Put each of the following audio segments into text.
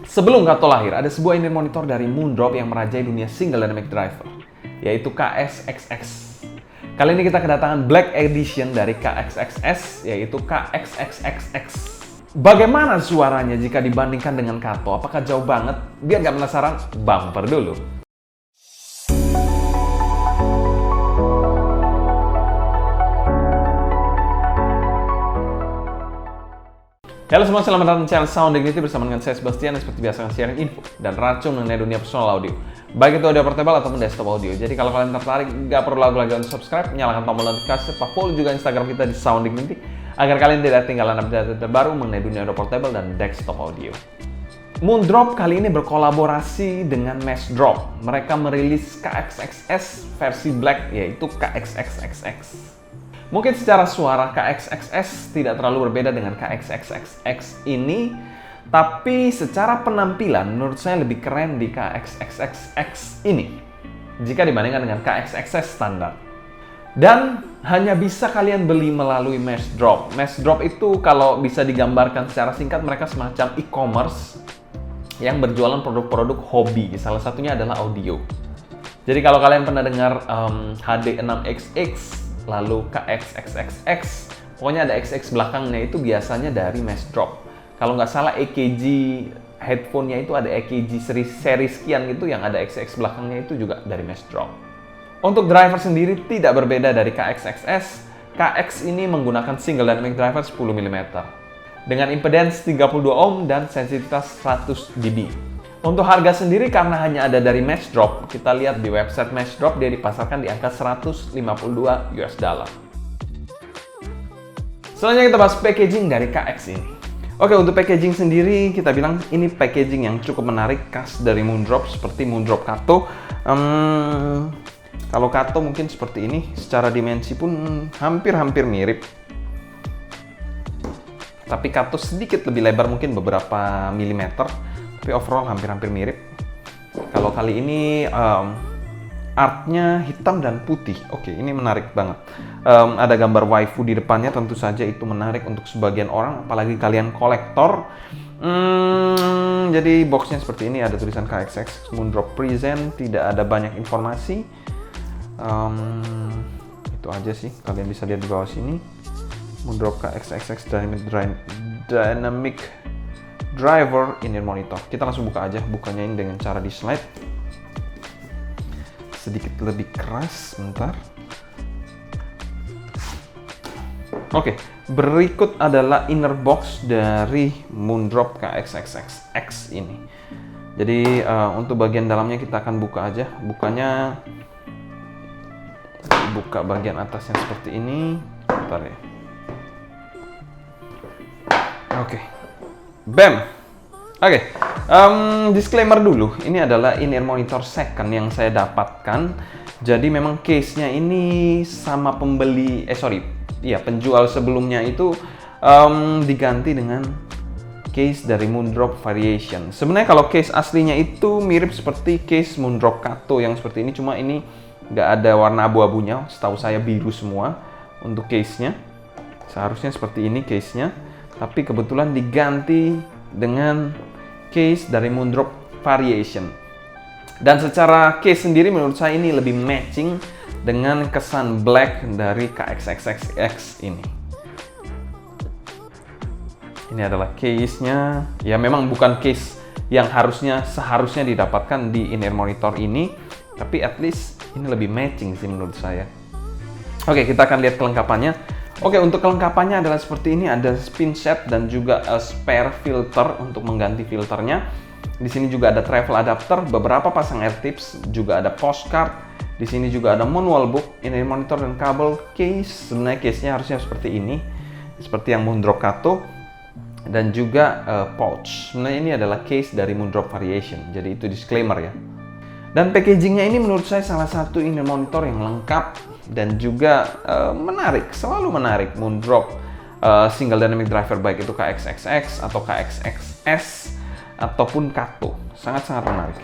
Sebelum Kato lahir, ada sebuah in-ear monitor dari Moondrop yang merajai dunia single dynamic driver, yaitu KXXX. Kali ini kita kedatangan Black Edition dari KXXS, yaitu KXXXX. Bagaimana suaranya jika dibandingkan dengan Kato? Apakah jauh banget? Biar nggak penasaran, bumper dulu. Halo semua, selamat datang di channel Sound Dignity bersama dengan saya Sebastian yang seperti biasa akan sharing info dan racun mengenai dunia personal audio, baik itu audio portable ataupun desktop audio. Jadi kalau kalian tertarik, nggak perlu lagi untuk subscribe, nyalakan tombol notifikasi, serta follow juga Instagram kita di Sound Dignity agar kalian tidak ketinggalan update terbaru mengenai dunia audio portable dan desktop audio. Moondrop kali ini berkolaborasi dengan Messdrop. Mereka merilis KXXS versi Black, yaitu KXXXX. Mungkin secara suara KXXS tidak terlalu berbeda dengan KXXXX ini, tapi secara penampilan menurut saya lebih keren di KXXXX ini jika dibandingkan dengan KXXS standar. Dan hanya bisa kalian beli melalui Messdrop. Messdrop itu kalau bisa digambarkan secara singkat, mereka semacam e-commerce yang berjualan produk-produk hobi. Salah satunya adalah audio. Jadi kalau kalian pernah dengar HD6XX, lalu KXXXX, pokoknya ada XX belakangnya, itu biasanya dari Messdrop. Kalau nggak salah EKG headphone-nya itu ada EKG seri sekian gitu yang ada XX belakangnya, itu juga dari Messdrop. Untuk driver sendiri tidak berbeda dari KXXS. KX ini menggunakan single dynamic driver 10 mm dengan impedance 32 ohm dan sensitivitas 100 dB. Untuk harga sendiri karena hanya ada dari Messdrop, kita lihat di website Messdrop dia dipasarkan di angka $152. Selanjutnya kita bahas packaging dari KX ini. Oke, untuk packaging sendiri kita bilang ini packaging yang cukup menarik, khas dari Moondrop seperti Moondrop Kato. Kalau Kato mungkin seperti ini, secara dimensi pun hampir mirip. Tapi Kato sedikit lebih lebar, mungkin beberapa milimeter. Tapi overall hampir mirip. Kalau kali ini artnya hitam dan putih. Oke, ini menarik banget. Ada gambar waifu di depannya, tentu saja itu menarik untuk sebagian orang, apalagi kalian kolektor. Jadi boxnya seperti ini, ada tulisan KXX Moondrop Present, tidak ada banyak informasi. Itu aja sih, kalian bisa lihat di bawah sini. Moondrop KXXX Dynamic Driver in-ear monitor. Kita langsung buka aja, bukanya ini dengan cara di slide. Sedikit lebih keras, bentar. Oke, berikut adalah inner box dari Moondrop KXXX ini. Jadi untuk bagian dalamnya kita akan buka aja. Buka bagian atasnya seperti ini. Bentar ya. Oke. Bam! Oke, disclaimer dulu, ini adalah in-ear monitor second yang saya dapatkan. Jadi memang case-nya ini sama penjual sebelumnya itu diganti dengan case dari Moondrop Variation. Sebenarnya kalau case aslinya itu mirip seperti case Moondrop Kato yang seperti ini, cuma ini nggak ada warna abu-abunya, setahu saya biru semua untuk case-nya. Seharusnya seperti ini case-nya. Tapi kebetulan diganti dengan case dari Moondrop Variation. Dan secara case sendiri menurut saya ini lebih matching dengan kesan black dari KXXXX ini. Ini adalah case-nya. Ya memang bukan case yang seharusnya didapatkan di in-ear monitor ini, tapi at least ini lebih matching sih menurut saya. Oke, kita akan lihat kelengkapannya. Oke, untuk kelengkapannya adalah seperti ini, ada spin set dan juga spare filter untuk mengganti filternya. Di sini juga ada travel adapter, beberapa pasang air tips, juga ada postcard. Di sini juga ada manual book, in-ear monitor dan kabel case. Sebenarnya case-nya harusnya seperti ini, seperti yang Moondrop Kato, dan juga pouch. Sebenarnya ini adalah case dari Moondrop Variation, jadi itu disclaimer ya. Dan packagingnya ini menurut saya salah satu in-ear monitor yang lengkap dan juga menarik, selalu menarik. Moondrop single dynamic driver, baik itu KXXX atau KXXS ataupun Kato, sangat menarik.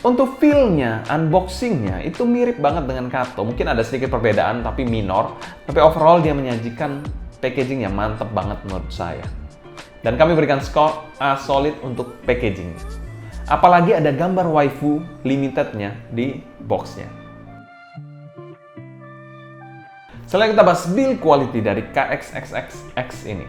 Untuk feel-nya, unboxing-nya itu mirip banget dengan Kato. Mungkin ada sedikit perbedaan tapi minor, tapi overall dia menyajikan packaging yang mantep banget menurut saya. Dan kami berikan skor A solid untuk packaging. Apalagi ada gambar waifu limitednya di boxnya. Selanjutnya kita bahas build quality dari KXXX ini.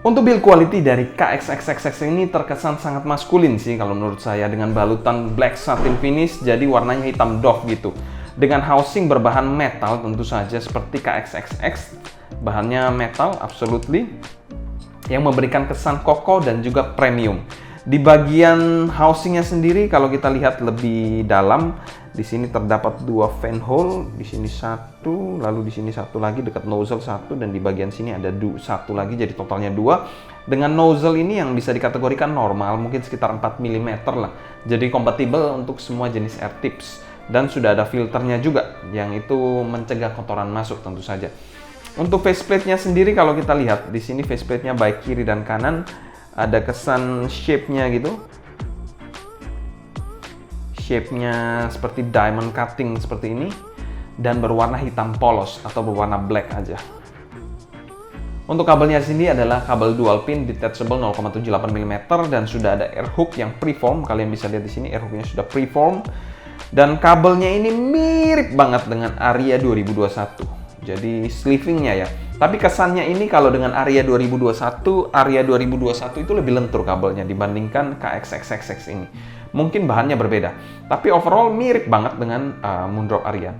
Untuk build quality dari KXXX ini terkesan sangat maskulin sih kalau menurut saya, dengan balutan black satin finish jadi warnanya hitam doff gitu. Dengan housing berbahan metal tentu saja seperti KXXX, bahannya metal absolutely, yang memberikan kesan kokoh dan juga premium. Di bagian housingnya sendiri kalau kita lihat lebih dalam, di sini terdapat dua fan hole, di sini satu, lalu di sini satu lagi dekat nozzle satu, dan di bagian sini ada satu lagi, jadi totalnya dua. Dengan nozzle ini yang bisa dikategorikan normal, mungkin sekitar 4 mm lah. Jadi kompatibel untuk semua jenis air tips, dan sudah ada filternya juga yang itu mencegah kotoran masuk tentu saja. Untuk faceplate-nya sendiri kalau kita lihat di sini faceplate-nya baik kiri dan kanan ada kesan shape-nya gitu. Shape-nya seperti diamond cutting seperti ini dan berwarna hitam polos atau berwarna black aja. Untuk kabelnya sini adalah kabel dual pin detachable 0,78 mm dan sudah ada air hook yang preform. Kalian bisa lihat di sini air hooknya sudah preform. Dan kabelnya ini mirip banget dengan Aria 2021. Jadi sleevingnya ya. Tapi kesannya ini kalau dengan Aria 2021 itu lebih lentur kabelnya dibandingkan KXXX ini. Mungkin bahannya berbeda, tapi overall mirip banget dengan Moondrop Aria.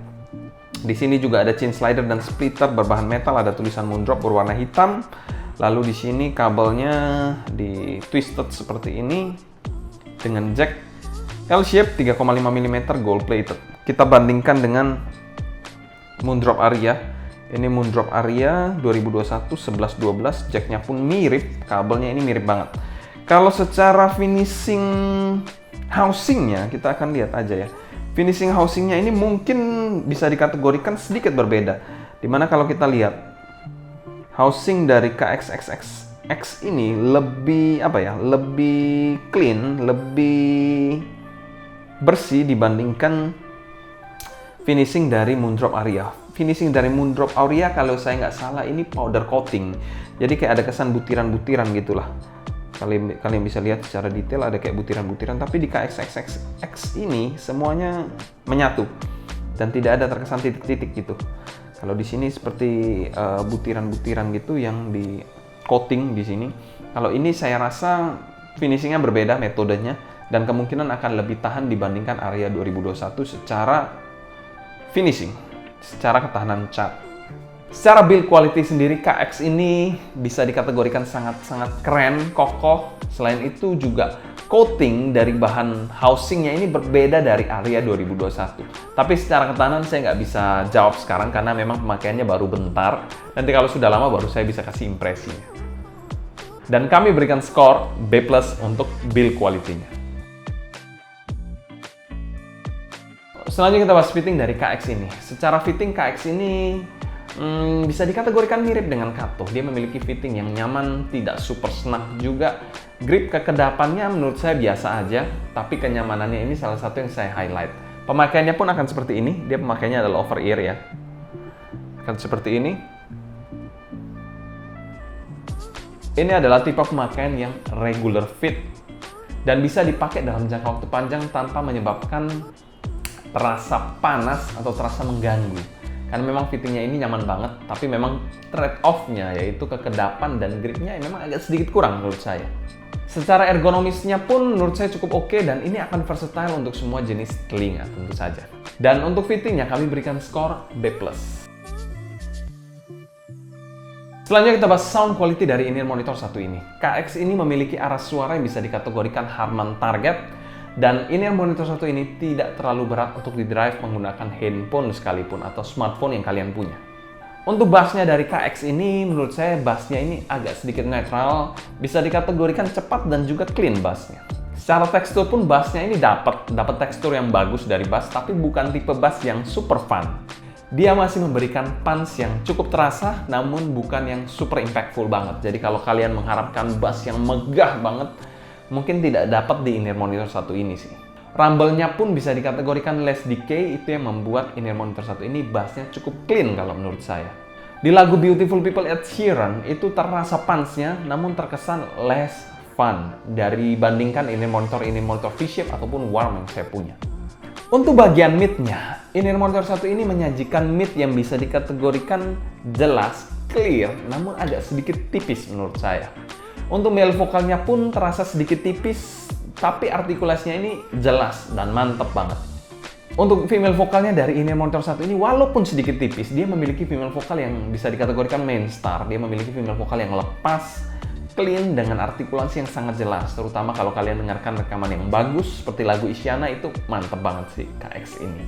Di sini juga ada chain slider dan splitter berbahan metal, ada tulisan Moondrop berwarna hitam. Lalu di sini kabelnya di twisted seperti ini dengan jack L-shape 3,5 mm gold plated. Kita bandingkan dengan Moondrop Aria. Ini Moondrop Aria 2021 11-12, jacknya pun mirip, kabelnya ini mirip banget. Kalau secara finishing housingnya, kita akan lihat aja ya. Finishing housingnya ini mungkin bisa dikategorikan sedikit berbeda. Dimana kalau kita lihat, housing dari KXXX ini lebih lebih clean, lebih bersih dibandingkan finishing dari Moondrop Aria. Finishing dari Moondrop Aria kalau saya nggak salah ini powder coating. Jadi kayak ada kesan butiran-butiran gitulah. Kalian bisa lihat secara detail ada kayak butiran-butiran. Tapi di KXXX ini semuanya menyatu dan tidak ada terkesan titik-titik gitu. Kalau di sini seperti butiran-butiran gitu yang di coating di sini. Kalau ini saya rasa finishingnya berbeda metodenya dan kemungkinan akan lebih tahan dibandingkan Aria 2021 secara finishing, secara ketahanan cat. Secara build quality sendiri KX ini bisa dikategorikan sangat-sangat keren, kokoh. Selain itu juga coating dari bahan housingnya ini berbeda dari Aria 2021. Tapi secara ketahanan saya nggak bisa jawab sekarang karena memang pemakaiannya baru bentar. Nanti kalau sudah lama baru saya bisa kasih impresinya. Dan kami berikan skor B+ untuk build quality-nya. Selanjutnya kita bahas fitting dari KX ini. Secara fitting KX ini bisa dikategorikan mirip dengan Kato. Dia memiliki fitting yang nyaman, tidak super snug juga. Grip kekedapannya menurut saya biasa aja, tapi kenyamanannya ini salah satu yang saya highlight. Pemakaiannya pun akan seperti ini. Dia pemakaiannya adalah over ear ya. Akan seperti ini. Ini adalah tipe pemakaian yang regular fit dan bisa dipakai dalam jangka waktu panjang tanpa menyebabkan terasa panas atau terasa mengganggu. Karena memang fittingnya ini nyaman banget, tapi memang trade off-nya yaitu kekedapan dan gripnya memang agak sedikit kurang menurut saya. Secara ergonomisnya pun menurut saya cukup oke dan ini akan versatile untuk semua jenis telinga tentu saja. Dan untuk fittingnya kami berikan skor B+. Selanjutnya kita bahas sound quality dari in-ear monitor satu ini. KX ini memiliki aras suara yang bisa dikategorikan Harman Target. Dan in-ear monitor satu ini tidak terlalu berat untuk di-drive menggunakan handphone sekalipun atau smartphone yang kalian punya. Untuk bassnya dari KX ini, menurut saya bassnya ini agak sedikit netral, bisa dikategorikan cepat dan juga clean bassnya. Secara tekstur pun bassnya ini dapat tekstur yang bagus dari bass, tapi bukan tipe bass yang super fun. Dia masih memberikan punch yang cukup terasa, namun bukan yang super impactful banget. Jadi kalau kalian mengharapkan bass yang megah banget, mungkin tidak dapat di in-ear monitor satu ini sih. Rumble-nya pun bisa dikategorikan less decay, itu yang membuat in-ear monitor satu ini bassnya cukup clean kalau menurut saya. Di lagu Beautiful People Ed Sheeran itu terasa punch-nya, namun terkesan less fun dari bandingkan in-ear monitor V-Shape ataupun Warm yang saya punya. Untuk bagian mid-nya, in-ear monitor 1 ini menyajikan mid yang bisa dikategorikan jelas, clear, namun agak sedikit tipis menurut saya. Untuk male vokalnya pun terasa sedikit tipis, tapi artikulasinya ini jelas dan mantep banget. Untuk female vokalnya dari in-ear monitor 1 ini walaupun sedikit tipis, dia memiliki female vokal yang bisa dikategorikan main star. Dia memiliki female vokal yang lepas, clean dengan artikulasi yang sangat jelas, terutama kalau kalian dengarkan rekaman yang bagus seperti lagu Isyana, itu mantep banget sih KX ini.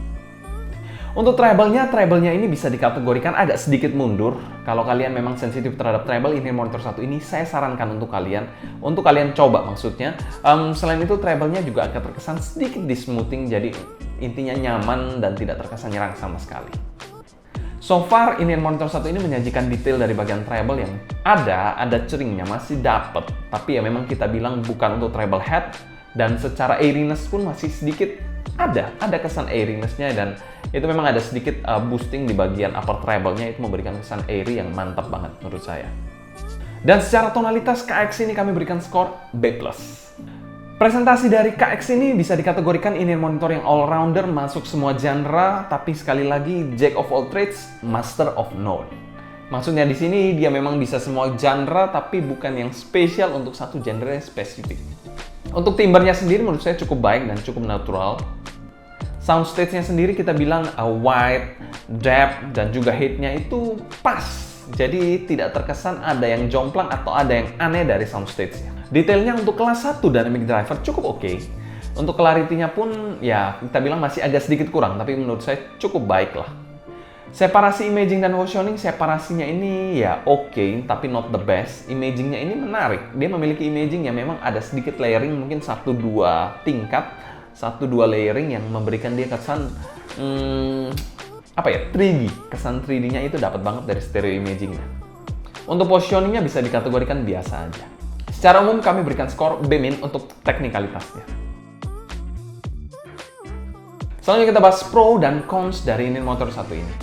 Untuk treble-nya ini bisa dikategorikan agak sedikit mundur. Kalau kalian memang sensitif terhadap treble, in-ear monitor 1 ini saya sarankan untuk kalian coba maksudnya. Selain itu treble-nya juga agak terkesan sedikit di smoothing, jadi intinya nyaman dan tidak terkesan nyerang sama sekali. So far, in-ear monitor 1 ini menyajikan detail dari bagian treble yang ada ceringnya, masih dapet. Tapi ya memang kita bilang bukan untuk treble head, dan secara airiness pun masih sedikit ada kesan airiness-nya, dan itu memang ada sedikit boosting di bagian upper treble-nya, itu memberikan kesan airy yang mantap banget menurut saya. Dan secara tonalitas KX ini kami berikan skor B+. Presentasi dari KX ini bisa dikategorikan in-ear monitor yang all-rounder, masuk semua genre, tapi sekali lagi jack of all trades, master of none. Maksudnya di sini dia memang bisa semua genre, tapi bukan yang spesial untuk satu genre spesifik. Untuk timbernya sendiri menurut saya cukup baik dan cukup natural. Soundstage-nya sendiri kita bilang wide, depth, dan juga height-nya itu pas. Jadi tidak terkesan ada yang jomplang atau ada yang aneh dari soundstage-nya. Detailnya untuk kelas 1 dynamic driver cukup oke. Untuk clarity-nya pun ya kita bilang masih agak sedikit kurang, tapi menurut saya cukup baik lah. Separasi imaging dan positioning, separasinya ini ya oke, tapi not the best. Imagingnya ini menarik. Dia memiliki imaging yang memang ada sedikit layering, mungkin 1-2 tingkat, 1-2 layering yang memberikan dia kesan 3D. Kesan 3D-nya itu dapat banget dari stereo imagingnya. Untuk positioningnya bisa dikategorikan biasa aja. Secara umum kami berikan skor B- untuk teknikalitasnya. Selanjutnya kita bahas pro dan cons dari in-ear monitor 1 ini.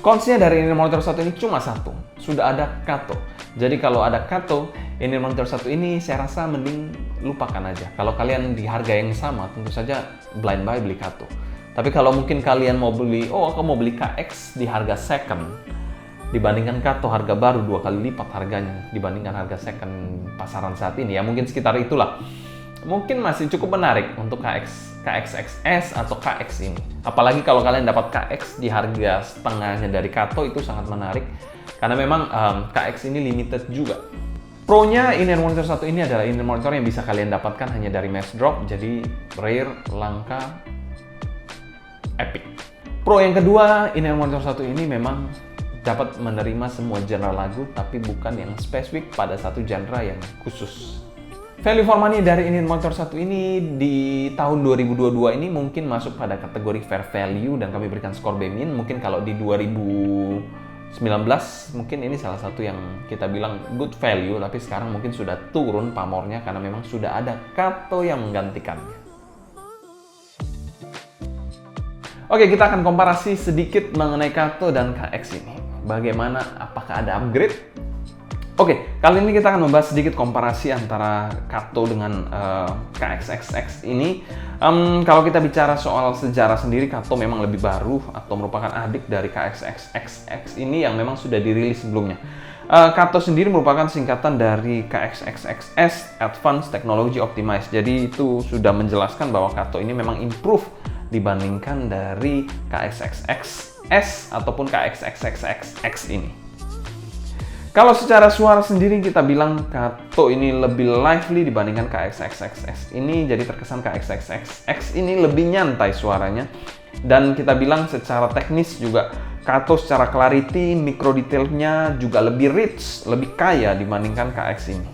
Cons-nya dari in-ear monitor 1 ini cuma satu, sudah ada Kato. Jadi kalau ada Kato, in-ear monitor 1 ini saya rasa mending lupakan aja. Kalau kalian di harga yang sama, tentu saja blind buy beli Kato. Tapi kalau mungkin kalian mau beli, aku mau beli KX di harga second, dibandingkan Kato harga baru 2 kali lipat harganya dibandingkan harga second pasaran saat ini, ya mungkin sekitar itulah. Mungkin masih cukup menarik untuk KXXS atau KX ini. Apalagi kalau kalian dapat KX di harga setengahnya dari Kato, itu sangat menarik. Karena memang KX ini limited juga. Pro-nya in-ear monitor 1 ini adalah in-ear monitor yang bisa kalian dapatkan hanya dari mass drop, jadi rare, langka, epic. Pro yang kedua, in-ear monitor 1 ini memang dapat menerima semua genre lagu, tapi bukan yang spesifik pada satu genre yang khusus. Value for money dari in-ear monitor 1 ini di tahun 2022 ini mungkin masuk pada kategori fair value dan kami berikan skor B-. Mungkin kalau di 2019 mungkin ini salah satu yang kita bilang good value, tapi sekarang mungkin sudah turun pamornya karena memang sudah ada Kato yang menggantikannya. Oke, kita akan komparasi sedikit mengenai Kato dan KX ini. Bagaimana, apakah ada upgrade? Oke, kali ini kita akan membahas sedikit komparasi antara Kato dengan KXXX ini. Kalau kita bicara soal sejarah sendiri, Kato memang lebih baru atau merupakan adik dari KXXX ini yang memang sudah dirilis sebelumnya. Kato sendiri merupakan singkatan dari KXXXS Advanced Technology Optimized. Jadi itu sudah menjelaskan bahwa Kato ini memang improve dibandingkan dari KXXXS ataupun KXXXX ini. Kalau secara suara sendiri kita bilang Kato ini lebih lively dibandingkan KXXXS ini, jadi terkesan KXXXX ini lebih nyantai suaranya. Dan kita bilang secara teknis juga Kato secara clarity, micro detailnya juga lebih rich, lebih kaya dibandingkan KX ini.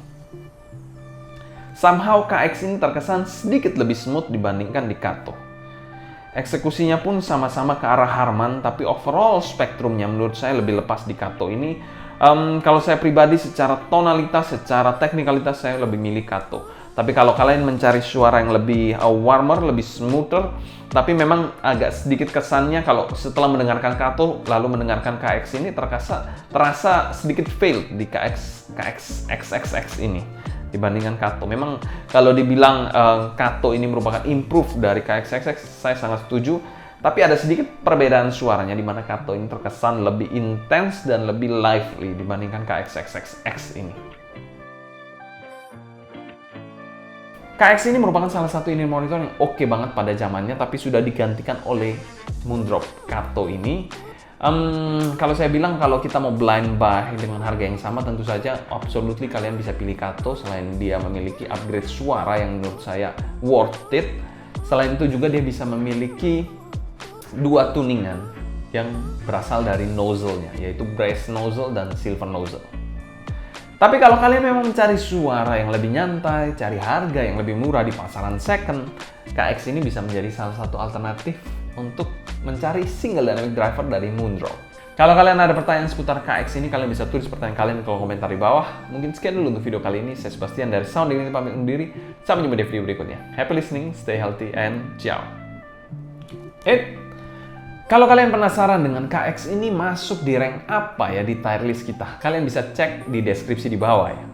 Somehow KX ini terkesan sedikit lebih smooth dibandingkan di Kato. Eksekusinya pun sama-sama ke arah Harman, tapi overall spektrumnya menurut saya lebih lepas di Kato ini. Kalau saya pribadi secara tonalitas, secara teknikalitas saya lebih milih Kato. Tapi kalau kalian mencari suara yang lebih warmer, lebih smoother, tapi memang agak sedikit kesannya kalau setelah mendengarkan Kato lalu mendengarkan KX ini terasa sedikit fail di KX XXX ini dibandingkan Kato. Memang kalau dibilang Kato ini merupakan improve dari KXXX, saya sangat setuju. Tapi ada sedikit perbedaan suaranya di mana Kato ini terkesan lebih intens dan lebih lively dibandingkan KXXX ini. KX ini merupakan salah satu in-ear monitor yang oke banget pada zamannya, tapi sudah digantikan oleh Moondrop Kato ini. Kalau saya bilang kalau kita mau blind buy dengan harga yang sama, tentu saja absolutely kalian bisa pilih Kato selain dia memiliki upgrade suara yang menurut saya worth it. Selain itu juga dia bisa memiliki dua tuningan yang berasal dari nozzle-nya, yaitu brass nozzle dan silver nozzle. Tapi kalau kalian memang mencari suara yang lebih nyantai, cari harga yang lebih murah di pasaran second, KX ini bisa menjadi salah satu alternatif untuk mencari single dynamic driver dari Moondrop. Kalau kalian ada pertanyaan seputar KX ini, kalian bisa tulis pertanyaan kalian di kolom komentar di bawah. Mungkin sekian dulu untuk video kali ini. Saya Sebastian dari Sounding ini pamit undur diri. Sampai jumpa di video berikutnya. Happy listening, stay healthy, and ciao. Kalau kalian penasaran dengan KX ini masuk di rank apa ya di tier list kita, kalian bisa cek di deskripsi di bawah ya.